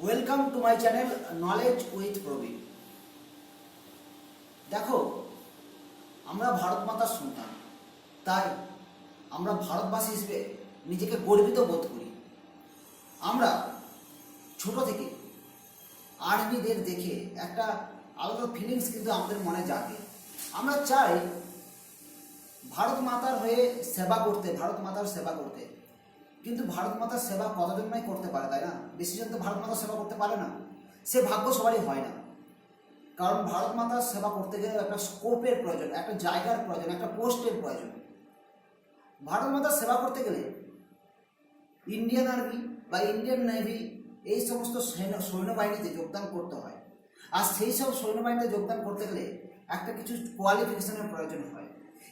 Welcome to my channel knowledge with Praveen. দেখো, আমরা ভারত মাতার সন্তান, তাই আমরা ভারতবাসী হিসেবে নিজেকে গর্বিত বোধ করি। আমরা ছোট থেকে আর্মিদের দেখে একটা আলাদা ফিলিংস কিন্তু আমাদের মনে জাগে। আমরা চাই ভারত মাতার হয়ে সেবা করতে, ভারত মাতার সেবা করতে। কিন্তু ভারত মাতার সেবা কতজন নাই করতে পারে, তাই না? বেশিজন তো ভারত মাতার সেবা করতে পারে না। সে ভাগ্য সবারই হয় না, কারণ ভারত মাতার সেবা করতে গেলে একটা স্কোপের প্রয়োজন, একটা জায়গার প্রয়োজন, একটা পোস্টের প্রয়োজন। ভারত মাতার সেবা করতে গেলে ইন্ডিয়ান আর্মি বা ইন্ডিয়ান নেভি এই সমস্ত সৈন্যবাহিনীতে যোগদান করতে হয়। আর সেই সব সৈন্যবাহিনীতে যোগদান করতে গেলে একটা কিছু কোয়ালিফিকেশনের প্রয়োজন হয়,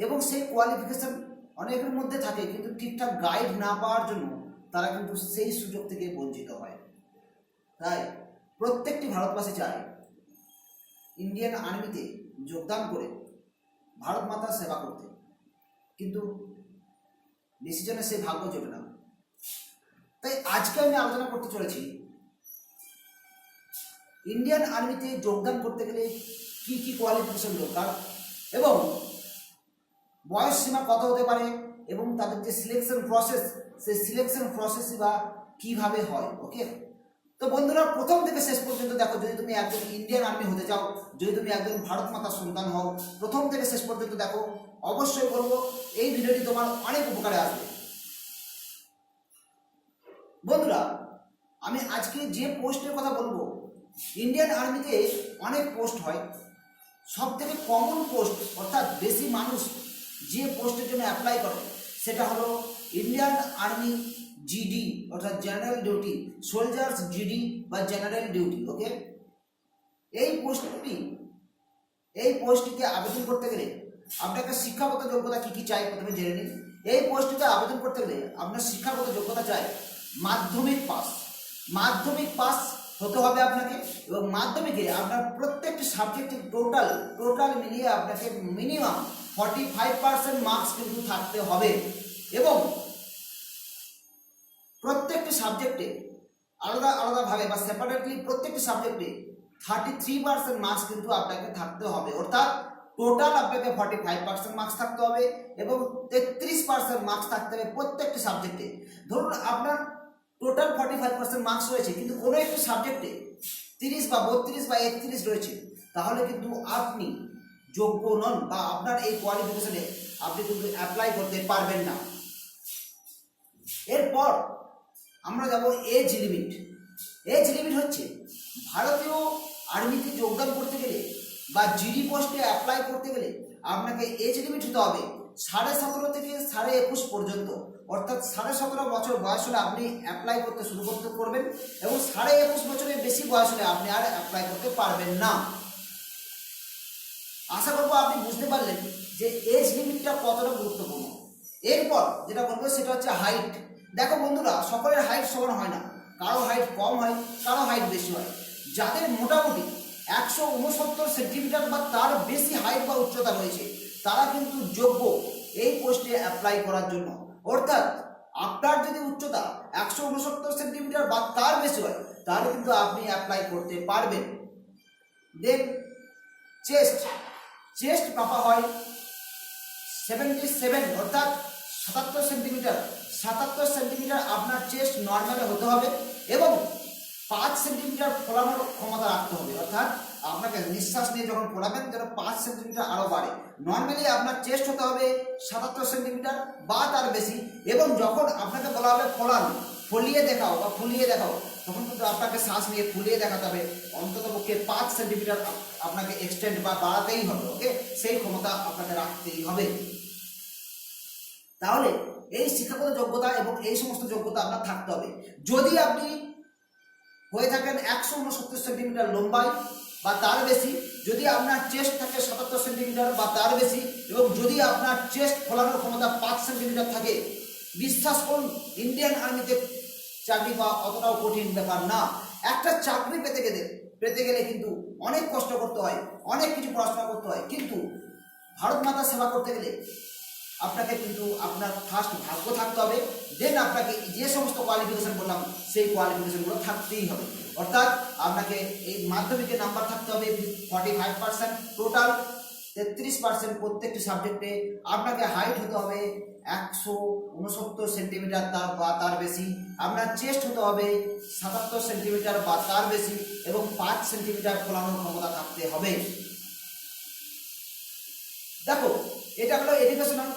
এবং সেই কোয়ালিফিকেশন অনেকের মধ্যে থাকে, কিন্তু ঠিকঠাক গাইড না পাওয়ার জন্য তারা কিন্তু সেই সুযোগ থেকে বঞ্চিত হয়। তাই প্রত্যেকটি ভারতবাসী চায় ইন্ডিয়ান আর্মিতে যোগদান করে ভারত মাতার সেবা করতে, কিন্তু বেশি জনের সেই ভাগ্য জোটে না। তাই আজকে আমি আলোচনা করতে চলেছি ইন্ডিয়ান আর্মিতে যোগদান করতে গেলে কি কি কোয়ালিফিকেশন দরকার, এবং বয়স সীমা কত হতে পারে, এবং তাদের যে সিলেকশন প্রসেস, সেই সিলেকশন প্রসেসই বা কীভাবে হয়। ওকে, তো বন্ধুরা, প্রথম থেকে শেষ পর্যন্ত দেখো। যদি তুমি একজন ইন্ডিয়ান আর্মি হতে চাও, যদি তুমি একজন ভারত মাতার সন্তান হও, প্রথম থেকে শেষ পর্যন্ত দেখো। অবশ্যই বলবো এই ভিডিওটি তোমার অনেক উপকারে আসবে। বন্ধুরা, আমি আজকে যে পোস্টের কথা বলবো, ইন্ডিয়ান আর্মিতে অনেক পোস্ট হয়। সব থেকে কমন পোস্ট, অর্থাৎ বেশি মানুষ যে পোস্টের জন্য অ্যাপ্লাই করে, সেটা হলো ইন্ডিয়ান আর্মি জিডি, অর্থাৎ জেনারেল ডিউটি, সোলজার্স জিডি বা জেনারেল ডিউটি। ওকে, এই পোস্টটিতে আবেদন করতে গেলে আপনাকে শিক্ষাগত যোগ্যতা কী কী চাই প্রথমে জেনে নিন। এই পোস্টটিতে আবেদন করতে গেলে আপনার শিক্ষাগত যোগ্যতা চাই মাধ্যমিক পাস হতে হবে আপনাকে, এবং মাধ্যমিকে আপনার প্রত্যেকটি সাবজেক্টে টোটাল মিলিয়ে আপনাকে মিনিমাম 45% মার্কস কিন্তু থাকতে হবে, এবং প্রত্যেকটি সাবজেক্টে আলাদাভাবে বা সেপারেটলি প্রত্যেকটি সাবজেক্টে 33% মার্কস কিন্তু আপনাকে থাকতে হবে। অর্থাৎ টোটাল আপনাকে 45% মার্কস থাকতে হবে, এবং 33% মার্কস থাকতে হবে প্রত্যেকটি সাবজেক্টে। ধরুন আপনার টোটাল 45% মার্কস রয়েছে, কিন্তু কোনো একটি সাবজেক্টে 30 বা 32 বা 31 রয়েছে, তাহলে কিন্তু আপনি যোগ্য নন, বা আপনার এই কোয়ালিফিকেশনে আপনি কিন্তু অ্যাপ্লাই করতে পারবেন না। এরপর আমরা যাব এজ লিমিট হচ্ছে ভারতীয় আর্মিতে যোগদান করতে গেলে বা জিডি পোস্টে অ্যাপ্লাই করতে গেলে আপনাকে এজ লিমিট হতে হবে 17.5 থেকে 21.5 পর্যন্ত। অর্থাৎ 17.5 বছর বয়স হলে আপনি অ্যাপ্লাই করতে শুরু করবেন, এবং 21.5 বছরের বেশি বয়স হলে আপনি আর অ্যাপ্লাই করতে পারবেন না। আশা করবো আপনি বুঝতে পারলেন যে এজ লিমিটটা কতটা গুরুত্বপূর্ণ। এরপর যেটা বলবো সেটা হচ্ছে হাইট। দেখো বন্ধুরা, সকলের হাইট সমান হয় না, কারো হাইট কম হয়, কারো হাইট বেশি হয়। যাদের মোটামুটি 169 সেন্টিমিটার বা তার বেশি হাইট বা উচ্চতা রয়েছে, তারা কিন্তু যোগ্য এই পোস্টে অ্যাপ্লাই করার জন্য। অর্থাৎ আপনার যদি উচ্চতা 169 সেন্টিমিটার বা তার বেশি হয়, তাহলে কিন্তু আপনি অ্যাপ্লাই করতে পারবেন। দেন চেস্ট মাপা হয় 77, অর্থাৎ 77 সেন্টিমিটার। 77 সেন্টিমিটার আপনার চেস্ট নর্মালে হতে হবে, এবং 5 সেন্টিমিটার ফোলানোর ক্ষমতা রাখতে হবে। অর্থাৎ আপনাকে নিঃশ্বাস নিয়ে যখন ফোলাবেন, যেন 5 সেন্টিমিটার আরও বাড়ে। নর্মালি আপনার চেস্ট হতে হবে 77 সেন্টিমিটার বা তার বেশি, এবং যখন আপনাকে বলা হবে ফুলিয়ে দেখাও, তখন কিন্তু আপনাকে শ্বাস নিয়ে ফুলিয়ে দেখাতে হবে অন্ততপক্ষে 5 সেন্টিমিটার আপনাকে এক্সটেন্ড বা বাড়াতেই হবে। ওকে, সেই ক্ষমতা আপনাকে রাখতেই হবে। তাহলে এই শিক্ষাগত যোগ্যতা এবং এই সমস্ত যোগ্যতা আপনার থাকতে হবে। যদি আপনি হয়ে থাকেন 169 সেন্টিমিটার লম্বায় বা তার বেশি, যদি আপনার চেস্ট থাকে 77 সেন্টিমিটার বা তার বেশি, এবং যদি আপনার চেস্ট ফোলানোর ক্ষমতা 5 সেন্টিমিটার থাকে, বিশ্বাস করুন ইন্ডিয়ান আর্মিতে চাকরি পাওয়া অতটাও কঠিন ব্যাপার না। একটা চাকরি পেতে গেলে কিন্তু অনেক কষ্ট করতে হয়, অনেক কিছু পড়াশোনা করতে হয়, কিন্তু ভারত মাতার সেবা করতে গেলে আপনাকে কিন্তু আপনার ফার্স্ট ভাগ্য থাকতে হবে, দেন আপনাকে যে সমস্ত কোয়ালিফিকেশন বললাম সেই কোয়ালিফিকেশনগুলো থাকতেই হবে। অর্থাৎ আপনাকে এই মাধ্যমিকের নাম্বার থাকতে হবে 45%, টোটাল 33% প্রত্যেকটি সাবজেক্টে। আপনাকে হাইট হতে হবে 169 সেন্টিমিটার বা তার বেশি। আপনার চেস্ট হতে হবে 77 সেন্টিমিটার বা তার বেশি এবং 5 সেন্টিমিটার ফোলানোর ক্ষমতা থাকতে হবে। দেখো, এটা হলো এডুকেশনাল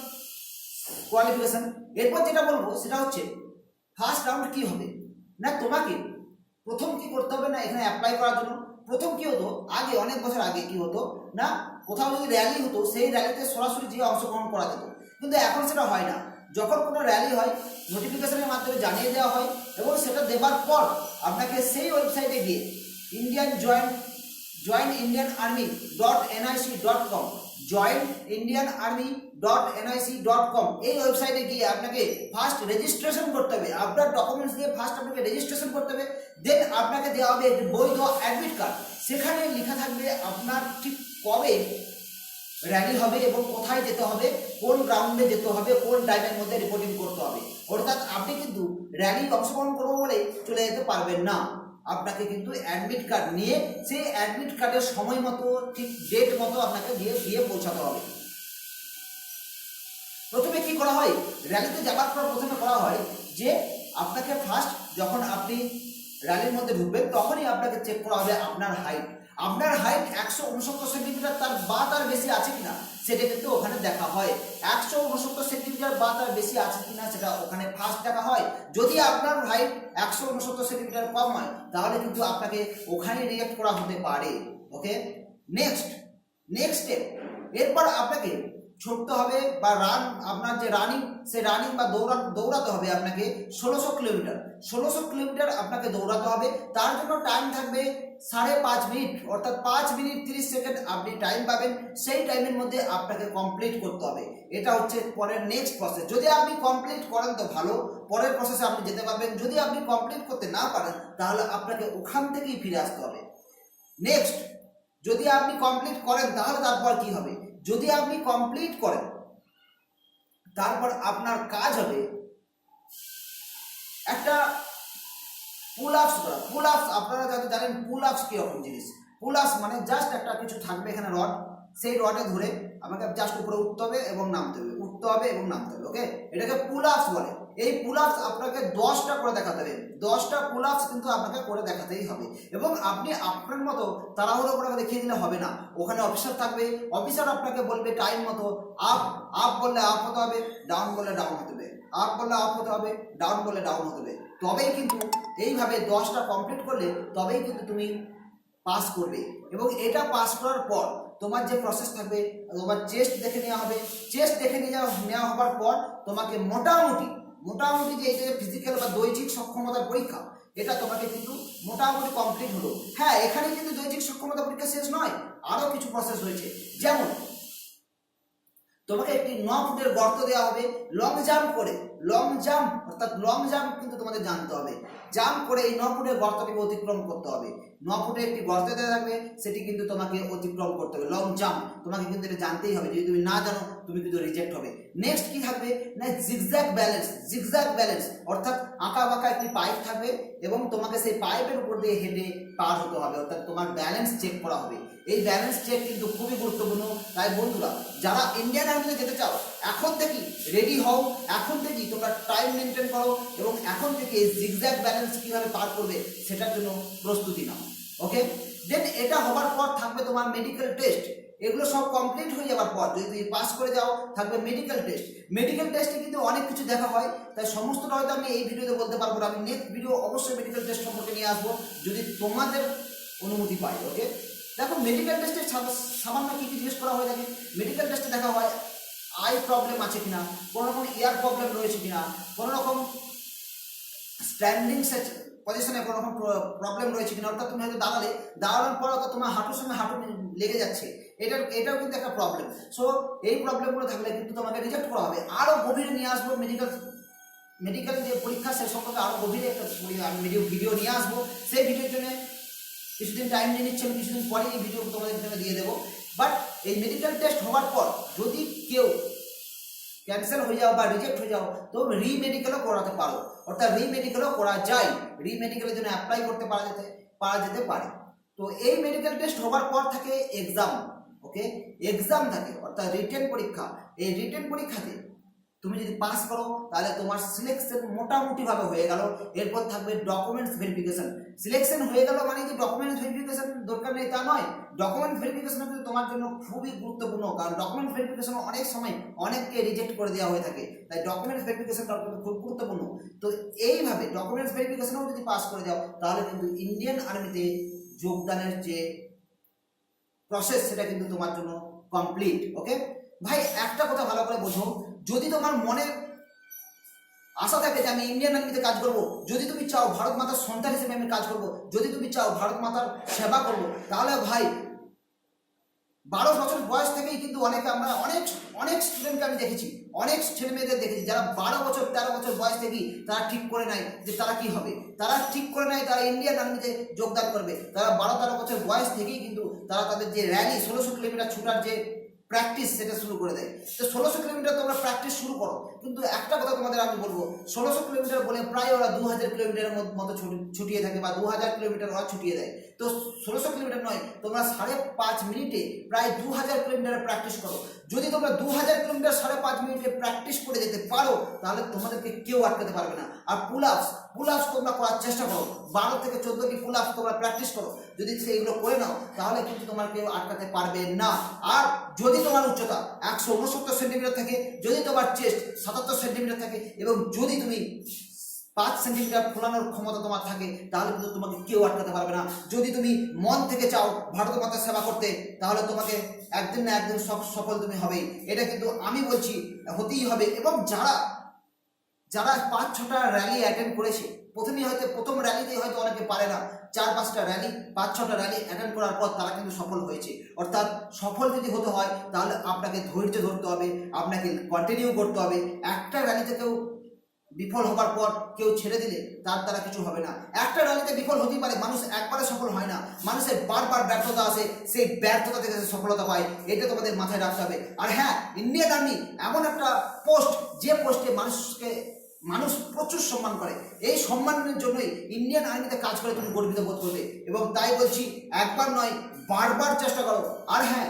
কোয়ালিফিকেশন। এরপর যেটা বলবো সেটা হচ্ছে ফার্স্ট রাউন্ড কি হবে না, তোমাকে প্রথম কি করতে হবে না, এখানে অ্যাপ্লাই করার জন্য প্রথম কি হতো, আগে অনেক বছর আগে কি হতো না, কোথাও যদি র্যালি হতো সেই র্যালিতে সরাসরি যে অংশগ্রহণ করা যেত, কিন্তু এখন সেটা হয় না। যখন কোনো র্যালি হয় নোটিফিকেশনের মাধ্যমে জানিয়ে দেওয়া হয় এবং সেটা দেবার পর আপনাকে সেই ওয়েবসাইটে গিয়ে join.indianarmy.nic.com joinindianarmy.nic.com এই ওয়েবসাইটে গিয়ে আপনাকে ফার্স্ট রেজিস্ট্রেশন করতে হবে। আপনার ডকুমেন্টস দিয়ে ফার্স্ট আপনাকে রেজিস্ট্রেশন করতে হবে। দেন আপনাকে দেওয়া হবে একটি বৈধ অ্যাডমিট কার্ড। সেখানে লেখা থাকবে আপনার ঠিক কবে র্যালি হবে এবং কোথায় যেতে হবে, কোন গ্রাউন্ডে যেতে হবে, কোন টাইমের মধ্যে রিপোর্টিং করতে হবে। অর্থাৎ আপনি কিন্তু র্যালি অংশগ্রহণ করবো বলে চলে যেতে পারবেন না। আপনাকে কিন্তু অ্যাডমিট কার্ড নিয়ে সেই অ্যাডমিট কার্ডের সময় মতো ঠিক ডেট মতো আপনাকে দিয়ে পৌঁছাতে হবে। প্রথমে কি করা হয়, র্যালিতে যাবার পর প্রথমে করা হয় যে আপনাকে ফার্স্ট যখন আপনি র্যালির মধ্যে ঢুকবেন তখনই আপনাকে চেক করা হবে আপনার হাইট। আপনার হাইট 169 সেন্টিমিটার তার বেশি আছে কিনা সেটা কিন্তু ওখানে দেখা হয়। 169 সেন্টিমিটার বা তার বেশি আছে কিনা সেটা ওখানে ফার্স্ট দেখা হয়। যদি আপনার হাইট 169 সেন্টিমিটার কম হয় তাহলে কিন্তু আপনাকে ওখানে রিজেক্ট করা হতে পারে। ওকে, নেক্সট স্টেপ, এরপর আপনাকে ছুটতে হবে বা আপনার যে রানিং সে রানিং বা দৌড়াতে হবে আপনাকে 1600 কিলোমিটার আপনাকে দৌড়াতে হবে। তার জন্য টাইম থাকবে 5.5 মিনিট, অর্থাৎ 5 মিনিট 30 সেকেন্ড আপনি টাইম পাবেন। সেই টাইমের মধ্যে আপনাকে কমপ্লিট করতে হবে। এটা হচ্ছে পরের নেক্সট প্রসেস। যদি আপনি কমপ্লিট করেন তো ভালো, পরের প্রসেসে আপনি যেতে পারবেন। যদি আপনি কমপ্লিট করতে না পারেন তাহলে আপনাকে ওখান থেকেই ফিরে আসতে হবে। নেক্সট, যদি আপনি কমপ্লিট করেন তাহলে তারপর কি হবে, যদি আপনি কমপ্লিট করেন তারপর আপনার কাজ হবে একটা পুল আপস করা। পুল আপস আপনারা যাতে জানেন পুল আপস কিরকম জিনিস। পুল আপস মানে জাস্ট একটা কিছু থাকবে এখানে রড, সেই রডে ধরে আমাকে জাস্ট উপরে উঠতে হবে এবং নামতে হবে, উঠতে হবে এবং নামতে হবে। ওকে, এটাকে পুল আপস বলে। এই পুল আপস আপনাকে 10টা করে দেখাতে হবে। 10টা পুল আপস কিন্তু আপনাকে করে দেখাতেই হবে এবং আপনি আপনার মতো তাড়াহুড়ো করে দেখিয়ে দিলে হবে না। ওখানে অফিসার থাকবে, অফিসার আপনাকে বলবে টাইম মতো আপ বললে আপ হতে হবে, ডাউন বললে ডাউন হতে হবে, আপ বললে আপ হতে হবে, ডাউন বললে ডাউন হতে হবে। তবেই কিন্তু এইভাবে 10টা কমপ্লিট করলে তবেই কিন্তু তুমি পাস করবে। এবং এটা পাস করার পর তোমার যে প্রসেস থাকবে, তোমার চেস্ট দেখে নেওয়া হবে। চেস্ট দেখে নেওয়া হবার পর তোমাকে মোটামুটি যে এটা ফিজিক্যাল বা দৈহিক সক্ষমতার পরীক্ষা, এটা তোমাকে কিন্তু মোটামুটি কমপ্লিট হলো। হ্যাঁ, এখানে কিন্তু দৈহিক সক্ষমতা পরীক্ষা শেষ নয়, আরও কিছু প্রসেস রয়েছে। যেমন তোমাকে একটি 9 ফুটের গর্ত দেওয়া হবে, লং জাম্প করে, অর্থাৎ লং জাম্প কিন্তু তোমাদের জানতে হবে। জাম্প করে এই 9 ফুটের গর্তটিকে অতিক্রম করতে হবে। 9 ফুটে একটি গর্ত দেওয়া থাকবে, সেটি কিন্তু তোমাকে অতিক্রম করতে হবে। লং জাম্প তোমাকে কিন্তু এটা জানতেই হবে, যদি তুমি না জানো তুমি কিন্তু রিজেক্ট হবে। নেক্সট কি থাকবে না, জিগজ্যাগ ব্যালেন্স, অর্থাৎ আঁকা বাঁকা একটি পাইপ থাকবে এবং তোমাকে সেই পাইপের উপর দিয়ে হেঁটে পার হতে হবে, অর্থাৎ তোমার ব্যালেন্স চেক করা হবে। এই ব্যালেন্স চেক কিন্তু খুবই গুরুত্বপূর্ণ। তাই বন্ধুরা, যারা ইন্ডিয়ান আর্মিতে যেতে চাও এখন থেকেই রেডি হও, এখন থেকেই তোমরা টাইম মেনটেন করো এবং এখন থেকে জিগজ্যাগ ব্যালেন্স কিভাবে পার করবে সেটার জন্য প্রস্তুতি নাও। ওকে, দেন এটা হবার পর থাকবে তোমার মেডিকেল টেস্ট। এগুলো সব কমপ্লিট হয়ে যাওয়ার পর যদি তুমি পাস করে যাও থাকবে মেডিকেল টেস্ট। মেডিকেল টেস্টে কিন্তু অনেক কিছু দেখা হয়, তাই সমস্তটা হয়তো আমি এই ভিডিওতে বলতে পারবো না। আমি নেক্সট ভিডিও অবশ্যই মেডিকেল টেস্ট সম্পর্কে নিয়ে আসবো যদি তোমাদের অনুমতি পাই। ওকে, দেখো মেডিকেল টেস্টে সামান্য কী জিজ্ঞেস করা হয়ে থাকে। মেডিকেল টেস্টে দেখা হয় আই প্রবলেম আছে কিনা, কোনো রকম ইয়ার প্রবলেম রয়েছে কিনা, কোনো রকম স্ট্যান্ডিং পজিশনে কোনো রকম প্রবলেম রয়েছে কিনা, অর্থাৎ তুমি হয়তো দাঁড়ানোর পর অর্থাৎ তোমার হাঁটুর সঙ্গে হাঁটু লেগে যাচ্ছে, এটাও কিন্তু একটা প্রবলেম। সো এই প্রবলেমগুলো থাকলে কিন্তু তোমাকে রিজেক্ট করা হবে। আরও গভীরে নিয়ে আসবো মেডিকেল যে পরীক্ষা সে সম্পর্কে আরও গভীরে একটা ভিডিও নিয়ে আসবো। সেই ভিডিওর জন্য কিছুদিন টাইম নিয়ে নিচ্ছে, আমি কিছুদিন পরে এই ভিডিও তোমাদের জন্য দিয়ে দেবো। বাট এই মেডিকেল টেস্ট হওয়ার পর যদি কেউ ক্যান্সেল হয়ে যাও বা রিজেক্ট হয়ে যাও, তো রিমেডিকেলও করাতে পারো, অর্থাৎ রিমেডিকেলও করা যায়, রিমেডিকেলের জন্য অ্যাপ্লাই করতে পারা যেতে পারে। তো এই মেডিকেল টেস্ট হওয়ার পর থাকে এক্সাম। ওকে, এক্সাম থাকে অর্থাৎ রিটেন পরীক্ষা। এই রিটেন পরীক্ষাতে তুমি যদি পাস করো তাহলে তোমার সিলেকশন মোটামুটি ভাবে হয়ে গেল। এরপর থাকবে ডকুমেন্টস ভেরিফিকেশন। সিলেকশন হয়ে গেল মানে যে ডকুমেন্টস ভেরিফিকেশন দরকার নেই তা নয়, ডকুমেন্ট ভেরিফিকেশন কিন্তু তোমার জন্য খুবই গুরুত্বপূর্ণ, কারণ ডকুমেন্ট ভেরিফিকেশন অনেক সময় অনেককে রিজেক্ট করে দেওয়া হয়ে থাকে, তাই ডকুমেন্টস ভেরিফিকেশনটা কিন্তু খুব গুরুত্বপূর্ণ। তো এইভাবে ডকুমেন্টস ভেরিফিকেশনও যদি পাস করে যাও তাহলে কিন্তু ইন্ডিয়ান আর্মিতে যোগদানের যে প্রসেস সেটা কিন্তু তোমার জন্য কমপ্লিট। ওকে ভাই, একটা কথা ভালো করে বোঝো, যদি তোমার মনে আশা থাকে যে আমি ইন্ডিয়ান আর্মিতে কাজ করব, যদি তুমি চাও ভারত মাতার সন্তান হিসেবে আমি কাজ করব, যদি তুমি চাও ভারত মাতার সেবা করব, তাহলে ভাই 12 বছর বয়স থেকেই কিন্তু আমরা অনেক স্টুডেন্টকে আমি দেখেছি, অনেক ছেলে মেয়েদের দেখেছি যারা 12 বছর 13 বছর বয়স থেকেই তারা ঠিক করে নেয় যে তারা কি হবে, তারা ঠিক করে নেয় তারা ইন্ডিয়ান আর্মিতে যোগদান করবে। তারা 12-13 বছর বয়স থেকেই কিন্তু তারা তাদের যে র্যালি 1600 কিলোমিটার ছুটার যে প্র্যাকটিস সেটা শুরু করে দেয়। তো 1600 কিলোমিটার তোমরা প্র্যাকটিস শুরু করো, কিন্তু একটা কথা তোমাদের আমি বলবো, 1600 কিলোমিটার বলে প্রায় ওরা 2000 কিলোমিটারের মতো ছুটিয়ে থাকে বা 2000 কিলোমিটার ওরা ছুটিয়ে দেয়। তো 1600 কিলোমিটার নয়, তোমরা 5.5 মিনিটে প্রায় 2000 কিলোমিটার প্র্যাকটিস করো। যদি তোমরা 2000 কিলোমিটার 5.5 মিনিটে প্র্যাকটিস করে যেতে পারো তাহলে তোমাদেরকে কেউ আটকাতে পারবে না। আর পুল আপস তোমরা করার চেষ্টা করো, 12 থেকে 14টি পুল আপস তোমরা প্র্যাকটিস করো, যদি সেইগুলো করে নাও তাহলে কিন্তু তোমার কেউ আটকাতে পারবে না। আর যদি তোমার উচ্চতা 169 সেন্টিমিটার থাকে, যদি তোমার চেস্ট 77 সেন্টিমিটার থাকে এবং যদি তুমি 5 সেন্টিমিটার ফোলানোর ক্ষমতা তোমার থাকে তাহলে কিন্তু তোমাকে কেউ আটকাতে পারবে না। যদি তুমি মন থেকে চাও ভারত মাতার সেবা করতে তাহলে তোমাকে একদিন না একদিন সফল তুমি হবেই, এটা কিন্তু আমি বলছি হতেই হবে। এবং যারা 5-6টা র্যালি অ্যাটেন্ড করেছে, প্রথম র্যালিতেই হয়তো অনেকে পারে না, 4-5টা র্যালি 5-6টা র্যালি অ্যাটেন্ড করার পর তারা কিন্তু সফল হয়েছে। অর্থাৎ সফল যদি হতে হয় তাহলে আপনাকে ধৈর্য ধরতে হবে, আপনাকে কন্টিনিউ করতে হবে। একটা র্যালিতে কেউ বিফল হবার পর কেউ ছেড়ে দিলে তার দ্বারা কিছু হবে না। একটা র্যালিতে বিফল হতেই পারে, মানুষ একবারে সফল হয় না, মানুষের বারবার ব্যর্থতা আসে, সেই ব্যর্থতা থেকে সে সফলতা পায়, এটা তোমাদের মাথায় রাখতে হবে। আর হ্যাঁ, ইন্ডিয়ান আর্মি এমন একটা পোস্ট যে পোস্টে মানুষ প্রচুর সম্মান করে, এই সম্মানের জন্যই ইন্ডিয়ান আর্মিতে কাজ করে তুমি গর্বিত বোধ করবে। এবং তাই বলছি, একবার নয় বারবার চেষ্টা করো। আর হ্যাঁ,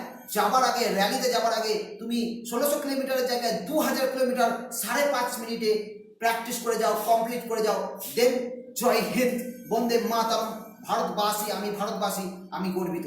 র্যালিতে যাবার আগে তুমি 1600 কিলোমিটারের জায়গায় 2000 কিলোমিটার 5.5 মিনিটে প্র্যাকটিস করে যাও, কমপ্লিট করে যাও। দেন জয় হিন্দ, বন্দে মাতরম, ভারতবাসী, আমি গর্বিত।